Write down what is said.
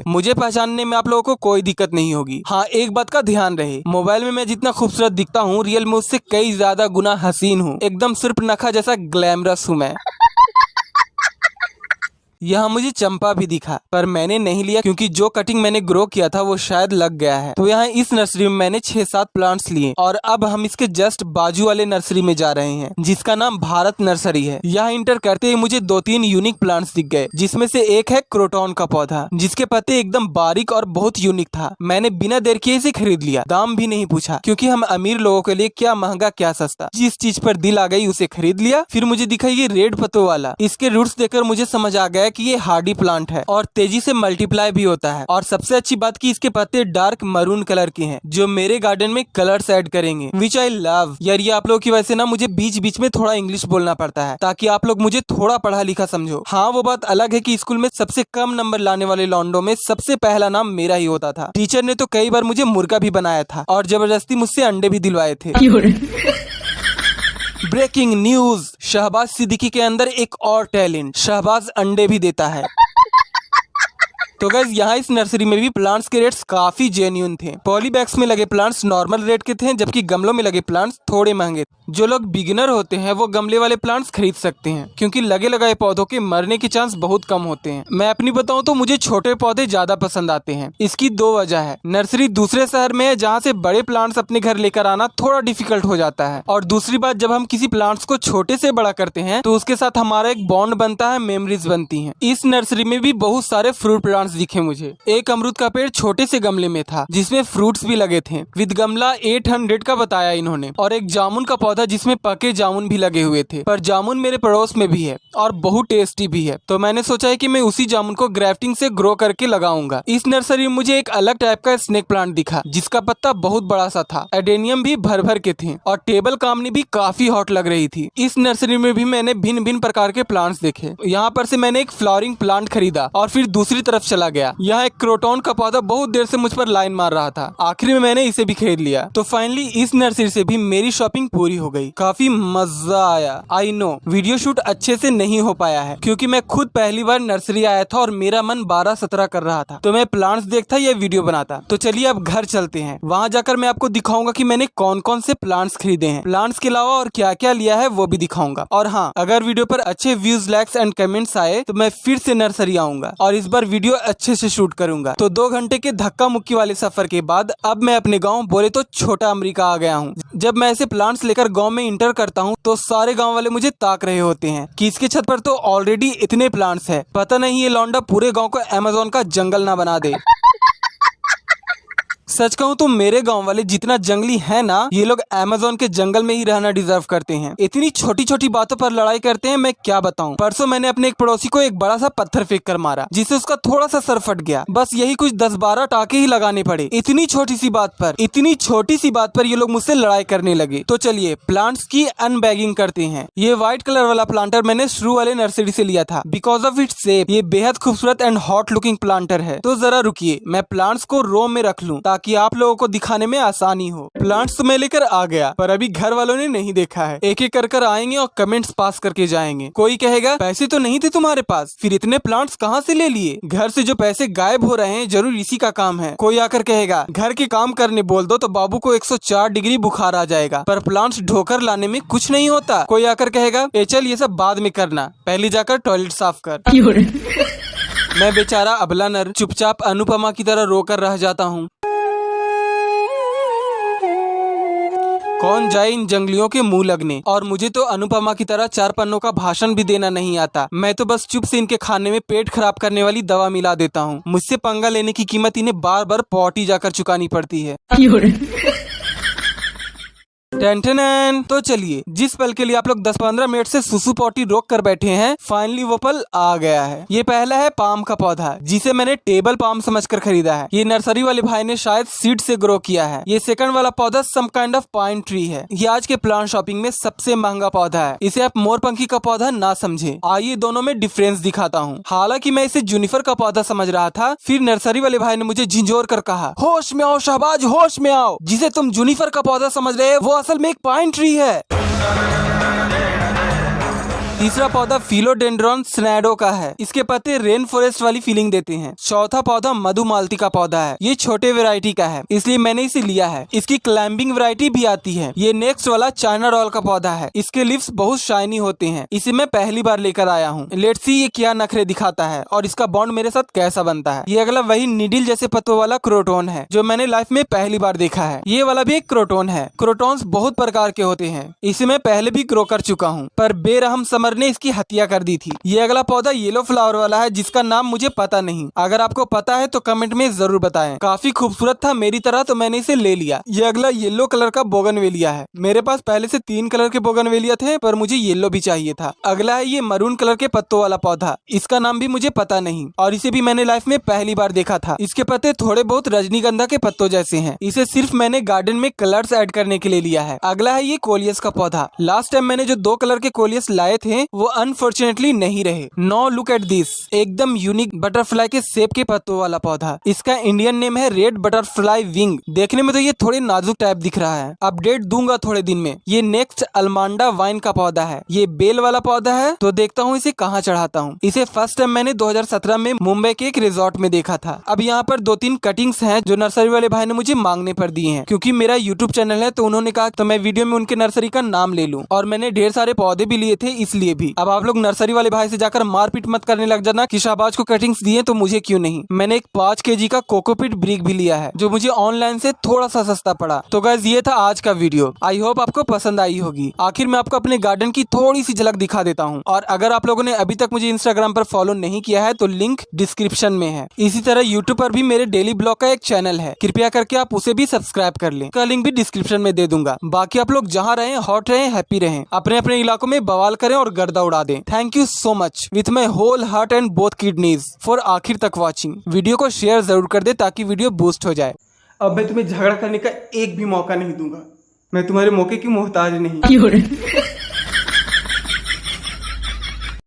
मुझे पहचानने में आप लोगों को कोई दिक्कत नहीं होगी। हाँ, एक बात का ध्यान रहे, मोबाइल में मैं जितना खूबसूरत दिखता हूँ, रियल में उससे कई ज्यादा गुना हसीन हूँ। एकदम सिर्फ नखा जैसा ग्लैमरस हूँ मैं। यहाँ मुझे चंपा भी दिखा, पर मैंने नहीं लिया क्योंकि जो कटिंग मैंने ग्रो किया था वो शायद लग गया है। तो यहाँ इस नर्सरी में मैंने 6-7 प्लांट्स लिए और अब हम इसके जस्ट बाजू वाले नर्सरी में जा रहे हैं जिसका नाम भारत नर्सरी है। यहाँ इंटर करते ही मुझे 2-3 यूनिक प्लांट्स दिख गए, जिसमें से एक है क्रोटॉन का पौधा, जिसके पत्ते एकदम बारीक और बहुत यूनिक था। मैंने बिना देर किए इसे खरीद लिया, दाम भी नहीं पूछा क्योंकि हम अमीर लोगों के लिए क्या महंगा क्या सस्ता, जिस चीज पर दिल आ गई उसे खरीद लिया। फिर मुझे दिखा ये रेड पत्तों वाला, इसके रूट्स देखकर मुझे समझ आ गया कि ये हार्डी प्लांट है और तेजी से मल्टीप्लाई भी होता है। और सबसे अच्छी बात कि इसके पत्ते डार्क मरून कलर के हैं जो मेरे गार्डन में कलर्स ऐड करेंगे, विच आई लव। यार ये आप लोगों की वजह से ना मुझे बीच बीच में थोड़ा इंग्लिश बोलना पड़ता है ताकि आप लोग मुझे थोड़ा पढ़ा लिखा समझो। हाँ, वो बात अलग है कि स्कूल में सबसे कम नंबर लाने वाले लॉन्डो में सबसे पहला नाम मेरा ही होता था। टीचर ने तो कई बार मुझे मुर्गा भी बनाया था और जबरदस्ती मुझसे अंडे भी दिलवाए थे। ब्रेकिंग न्यूज, शहबाज सिद्दीकी के अंदर एक और टैलेंट, शहबाज अंडे भी देता है। तो गाइस यहाँ इस नर्सरी में भी प्लांट्स के रेट्स काफी जेन्युइन थे। पॉली बैग्स में लगे प्लांट्स नॉर्मल रेट के थे, जबकि गमलों में लगे प्लांट्स थोड़े महंगे। जो लोग बिगिनर होते हैं वो गमले वाले प्लांट्स खरीद सकते हैं क्योंकि लगे लगाए पौधों के मरने के चांस बहुत कम होते हैं। मैं अपनी बताऊं तो मुझे छोटे पौधे ज्यादा पसंद आते हैं। इसकी 2 वजह है, नर्सरी दूसरे शहर में है जहाँ से बड़े प्लांट्स अपने घर लेकर आना थोड़ा डिफिकल्ट हो जाता है, और दूसरी बात जब हम किसी प्लांट्स को छोटे से बड़ा करते हैं तो उसके साथ हमारा एक बॉन्ड बनता है, मेमोरीज बनती है। इस नर्सरी में भी बहुत सारे फ्रूट प्लांट्स दिखे मुझे। एक अमरूद का पेड़ छोटे से गमले में था जिसमें फ्रूट्स भी लगे थे, विद गमला 800 का बताया इन्होंने, और एक जामुन का पौधा जिसमें पके जामुन भी लगे हुए थे। पर जामुन मेरे पड़ोस में भी है और बहुत टेस्टी भी है, तो मैंने सोचा है कि मैं उसी जामुन को ग्राफ्टिंग से ग्रो करके लगाऊंगा। इस नर्सरी में मुझे एक अलग टाइप का स्नेक प्लांट दिखा जिसका पत्ता बहुत बड़ा सा था, एडेनियम भी भर भर के थे और टेबल कामनी भी काफी हॉट लग रही थी। इस नर्सरी में भी मैंने भिन्न भिन्न प्रकार के प्लांट्स देखे। यहाँ पर से मैंने एक फ्लावरिंग प्लांट खरीदा और फिर दूसरी तरफ चला गया। यहाँ एक क्रोटॉन का पौधा बहुत देर से मुझ पर लाइन मार रहा था, आखिर में मैंने इसे भी खरीद लिया। तो फाइनली इस नर्सरी से भी मेरी शॉपिंग पूरी हो गई। काफी मजा आया। आई नो वीडियो शूट अच्छे से नहीं हो पाया है क्योंकि मैं खुद पहली बार नर्सरी आया था और मेरा मन 12-17 कर रहा था, तो मैं प्लांट्स देखता या वीडियो बनाता। तो चलिए अब घर चलते हैं, वहाँ जाकर मैं आपको दिखाऊंगा कि मैंने कौन कौन से प्लांट्स खरीदे हैं, प्लांट्स के अलावा और क्या क्या लिया है वो भी दिखाऊंगा। और हाँ, अगर वीडियो पर अच्छे व्यूज, लाइक्स एंड कमेंट्स आए तो मैं फिर से नर्सरी आऊंगा और इस बार वीडियो अच्छे से शूट करूंगा। तो 2 घंटे के धक्का मुक्की वाले सफर के बाद अब मैं अपने गांव, बोले तो छोटा अमेरिका आ गया हूं। जब मैं ऐसे प्लांट्स लेकर गांव में इंटर करता हूं तो सारे गांव वाले मुझे ताक रहे होते हैं कि इसके छत पर तो ऑलरेडी इतने प्लांट्स हैं, पता नहीं ये लौंडा पूरे गांव को अमेज़न का जंगल ना बना दे। सच कहूँ तो मेरे गांव वाले जितना जंगली है ना, ये लोग अमेज़न के जंगल में ही रहना डिजर्व करते हैं। इतनी छोटी छोटी बातों पर लड़ाई करते हैं, मैं क्या बताऊं। परसों मैंने अपने एक पड़ोसी को एक बड़ा सा पत्थर फेंक कर मारा जिससे उसका थोड़ा सा सर फट गया। बस यही कुछ 10-12 टाके ही लगाने पड़े। इतनी छोटी सी बात पर ये लोग मुझसे लड़ाई करने लगे। तो चलिए प्लांट्स की अनबैगिंग करते हैं। ये व्हाइट कलर वाला प्लांटर मैंने शुरू वाले नर्सरी से लिया था बिकॉज ऑफ इट्स शेप। ये बेहद खूबसूरत एंड हॉट लुकिंग प्लांटर है। तो जरा रुकिए, मैं प्लांट्स को रो में रख लूं ताकि आप लोगों को दिखाने में आसानी हो। प्लांट्स तो मैं लेकर आ गया, पर अभी घर वालों ने नहीं देखा है। एक एक कर आएंगे और कमेंट्स पास करके जाएंगे। कोई कहेगा पैसे तो नहीं थे तुम्हारे पास, फिर इतने प्लांट्स कहाँ से ले लिए? घर से जो पैसे गायब हो रहे हैं जरूर इसी का काम है। कोई आकर कहेगा घर के काम करने बोल दो तो बाबू को 104 डिग्री बुखार आ जाएगा, पर प्लांट्स ढोकर लाने में कुछ नहीं होता। कोई आकर कहेगा ए चल ये सब बाद में करना, पहले जाकर टॉयलेट साफ कर। मैं बेचारा अबला नर चुपचाप अनुपमा की तरह रोकर रह जाता हूँ। कौन जाए इन जंगलियों के मुंह लगने, और मुझे तो अनुपमा की तरह 4 पन्नों का भाषण भी देना नहीं आता। मैं तो बस चुप से इनके खाने में पेट खराब करने वाली दवा मिला देता हूँ। मुझसे पंगा लेने की कीमत इन्हें बार बार पॉटी जाकर चुकानी पड़ती है। टेंटेन। तो चलिए, जिस पल के लिए आप लोग 10-15 मिनट से सुसु पॉटी रोक कर बैठे हैं, फाइनली वो पल आ गया है। ये पहला है पाम का पौधा जिसे मैंने टेबल पाम समझकर खरीदा है। ये नर्सरी वाले भाई ने शायद सीड से ग्रो किया है। ये सेकंड वाला पौधा some kind of pine tree है। ये आज के प्लांट शॉपिंग में सबसे महंगा पौधा है। इसे आप मोरपंखी का पौधा ना समझे। आइए दोनों में डिफरेंस दिखाता हूँ। हालांकि मैं इसे जूनिफर का पौधा समझ रहा था, फिर नर्सरी वाले भाई ने मुझे झिंझोर कर कहा, होश में आओ शहबाज, होश में आओ। जिसे तुम जूनिफर का पौधा समझ रहे हो वो असल में एक पाइन ट्री है। तीसरा पौधा फिलोडेंड्रॉन स्नैडो का है। इसके पत्ते रेन फॉरेस्ट वाली फीलिंग देते हैं। चौथा पौधा मधुमालती का पौधा है। ये छोटे वैरायटी का है, इसलिए मैंने इसे लिया है। इसकी क्लाइंबिंग वैरायटी भी आती है। ये नेक्स्ट वाला चाइना डॉल का पौधा है। इसके लिप्स बहुत शाइनी होते हैं। इसे मैं पहली बार लेकर आया हूँ। लेट्स सी ये क्या नखरे दिखाता है और इसका बॉन्ड मेरे साथ कैसा बनता है। ये अगला वही नीडल जैसे पत्तों वाला क्रोटोन है जो मैंने लाइफ में पहली बार देखा है। ये वाला भी एक क्रोटोन है। क्रोटोन्स बहुत प्रकार के होते हैं। इसे मैं पहले भी ग्रो कर चुका हूँ, पर बेरहम समर ने इसकी हत्या कर दी थी। ये अगला पौधा येलो फ्लावर वाला है जिसका नाम मुझे पता नहीं। अगर आपको पता है तो कमेंट में जरूर बताएं। काफी खूबसूरत था मेरी तरह, तो मैंने इसे ले लिया। ये अगला येलो कलर का बोगनवेलिया है। मेरे पास पहले से 3 कलर के बोगनवेलिया थे, पर मुझे येलो भी चाहिए था। अगला है ये मरून कलर के पत्तों वाला पौधा। इसका नाम भी मुझे पता नहीं और इसे भी मैंने लाइफ में पहली बार देखा था। इसके पत्ते थोड़े बहुत रजनीगंधा के पत्तों जैसे हैं। इसे सिर्फ मैंने गार्डन में कलर्स ऐड करने के लिए लिया है। अगला है ये कोलियस का पौधा। लास्ट टाइम मैंने जो 2 कलर के कोलियस लाए थे वो अनफॉर्चुनेटली नहीं रहे। नाउ लुक एट दिस, एकदम यूनिक बटरफ्लाई के शेप के पत्तों वाला पौधा। इसका इंडियन नेम है रेड बटरफ्लाई विंग। देखने में तो ये थोड़े नाजुक टाइप दिख रहा है। अपडेट दूंगा थोड़े दिन में। ये नेक्स्ट अल्मांडा वाइन का पौधा है। ये बेल वाला पौधा है, तो देखता हूँ इसे कहाँ चढ़ाता हूँ। इसे फर्स्ट टाइम मैंने 2017 में मुंबई के एक रिजॉर्ट में देखा था। अब यहाँ पर 2-3 कटिंग्स हैं जो नर्सरी वाले भाई ने मुझे मांगने पर दिए हैं। क्योंकि मेरा यूट्यूब चैनल है तो उन्होंने कहा तो मैं वीडियो में उनके नर्सरी का नाम ले लूं। और मैंने ढेर सारे पौधे भी लिए थे इसलिए भी। अब आप लोग नर्सरी वाले भाई से जाकर मारपीट मत करने लग जाना कि शाहबाज को कटिंग्स दिए तो मुझे क्यों नहीं। मैंने एक 5 kg का कोकोपीट ब्रिक भी लिया है जो मुझे ऑनलाइन से थोड़ा सा सस्ता पड़ा। तो गाइस ये था आज का वीडियो। आई होप आपको पसंद आई होगी। आखिर मैं आपको अपने गार्डन की थोड़ी सी झलक दिखा देता हूँ। और अगर आप लोगों ने अभी तक मुझे इंस्टाग्राम पर फॉलो नहीं किया है तो लिंक डिस्क्रिप्शन में है। इसी तरह यूट्यूब पर भी मेरे डेली ब्लॉग का एक चैनल है, कृपया करके आप उसे भी सब्सक्राइब कर लें। का लिंक भी डिस्क्रिप्शन में दे दूंगा। बाकी आप लोग जहाँ रहें, हॉट रहें, हैप्पी रहें, अपने अपने इलाकों में बवाल करें और गर्दा उड़ा दें। Thank you so much with my whole heart and both kidneys for आखिर तक वॉचिंग। वीडियो को शेयर जरूर कर दे ताकि वीडियो बूस्ट हो जाए। अब मैं तुम्हें झगड़ा करने का एक भी मौका नहीं दूंगा। मैं तुम्हारे मौके की मोहताज नहीं।